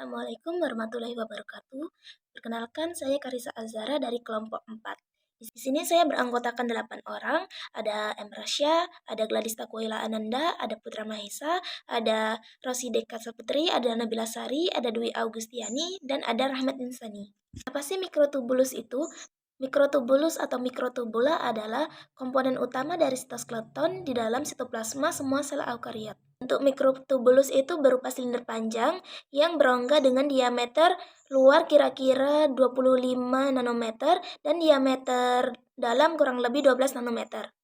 Assalamualaikum warahmatullahi wabarakatuh. Perkenalkan, saya Karisa Azara dari kelompok 4. Di sini saya beranggotakan 8 orang. Ada Emrasya, ada Gladys Takuila Ananda, ada Putra Mahesa, ada Rosi Deka Saputri, ada Nabila Sari, ada Dwi Augustiani, dan ada Rahmat Insani. Apa sih mikrotubulus itu? Mikrotubulus atau mikrotubula adalah komponen utama dari sitoskeleton di dalam sitoplasma semua sel eukariot. Bentuk mikrotubulus itu berupa silinder panjang yang berongga dengan diameter luar kira-kira 25 nanometer dan diameter dalam kurang lebih 12 nanometer.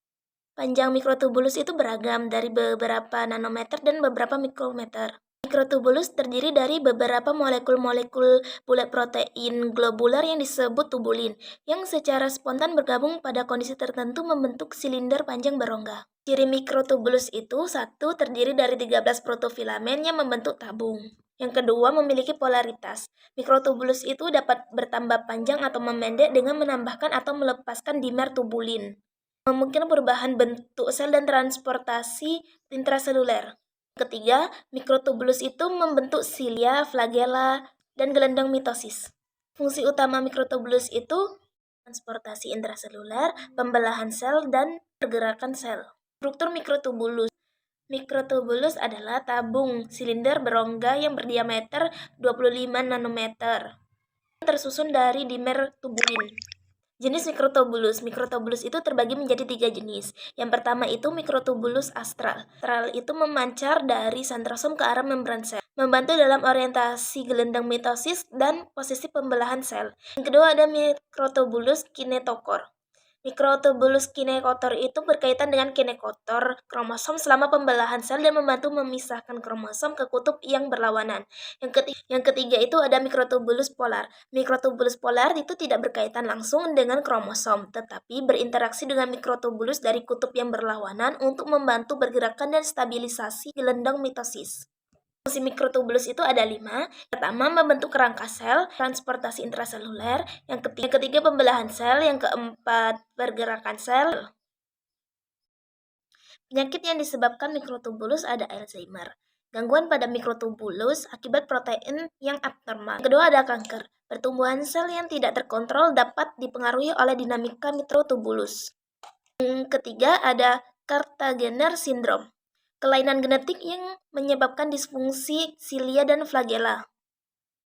Panjang mikrotubulus itu beragam dari beberapa nanometer dan beberapa mikrometer. Mikrotubulus terdiri dari beberapa molekul-molekul bulat protein globular yang disebut tubulin, yang secara spontan bergabung pada kondisi tertentu membentuk silinder panjang berongga. Ciri mikrotubulus itu satu, terdiri dari 13 protofilamen yang membentuk tabung. Yang kedua, memiliki polaritas. Mikrotubulus itu dapat bertambah panjang atau memendek dengan menambahkan atau melepaskan dimer tubulin. Memungkinkan perubahan bentuk sel dan transportasi intraseluler. Ketiga, mikrotubulus itu membentuk silia, flagella, dan gelendang mitosis. Fungsi utama mikrotubulus itu transportasi intraseluler, pembelahan sel, dan pergerakan sel. Struktur mikrotubulus. Mikrotubulus adalah tabung silinder berongga yang berdiameter 25 nanometer, tersusun dari dimer tubulin. Jenis mikrotubulus. Mikrotubulus itu terbagi menjadi 3 jenis. Yang pertama itu mikrotubulus astral. Astral itu memancar dari sentrosom ke arah membran sel, membantu dalam orientasi gelendang mitosis dan posisi pembelahan sel. Yang kedua ada mikrotubulus kinetokor. Mikrotubulus kinetotor itu berkaitan dengan kinetotor kromosom selama pembelahan sel dan membantu memisahkan kromosom ke kutub yang berlawanan. Yang ketiga itu ada mikrotubulus polar. Mikrotubulus polar itu tidak berkaitan langsung dengan kromosom, tetapi berinteraksi dengan mikrotubulus dari kutub yang berlawanan untuk membantu pergerakan dan stabilisasi gelendang mitosis. Fungsi mikrotubulus itu ada 5. Pertama, membentuk kerangka sel, transportasi intraseluler. Yang ketiga, pembelahan sel. Yang keempat, pergerakan sel. Penyakit yang disebabkan mikrotubulus ada Alzheimer. Gangguan pada mikrotubulus akibat protein yang abnormal. Yang kedua ada kanker. Pertumbuhan sel yang tidak terkontrol dapat dipengaruhi oleh dinamika mikrotubulus. Yang ketiga ada Cartagener syndrome. Kelainan genetik yang menyebabkan disfungsi silia dan flagella.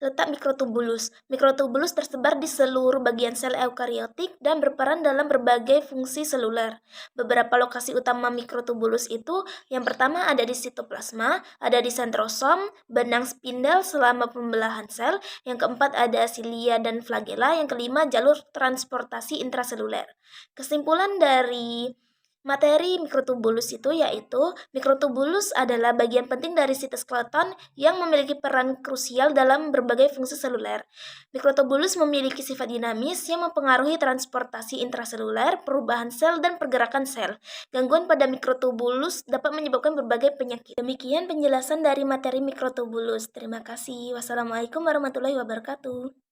Letak mikrotubulus. Mikrotubulus tersebar di seluruh bagian sel eukariotik dan berperan dalam berbagai fungsi seluler. Beberapa lokasi utama mikrotubulus itu, yang pertama ada di sitoplasma, ada di sentrosom, benang spindel selama pembelahan sel, yang keempat ada silia dan flagella, yang kelima jalur transportasi intraseluler. Kesimpulan dari materi mikrotubulus itu yaitu mikrotubulus adalah bagian penting dari sitoskeleton yang memiliki peran krusial dalam berbagai fungsi seluler. Mikrotubulus memiliki sifat dinamis yang mempengaruhi transportasi intraseluler, perubahan sel, dan pergerakan sel. Gangguan pada mikrotubulus dapat menyebabkan berbagai penyakit. Demikian penjelasan dari materi mikrotubulus. Terima kasih. Wassalamualaikum warahmatullahi wabarakatuh.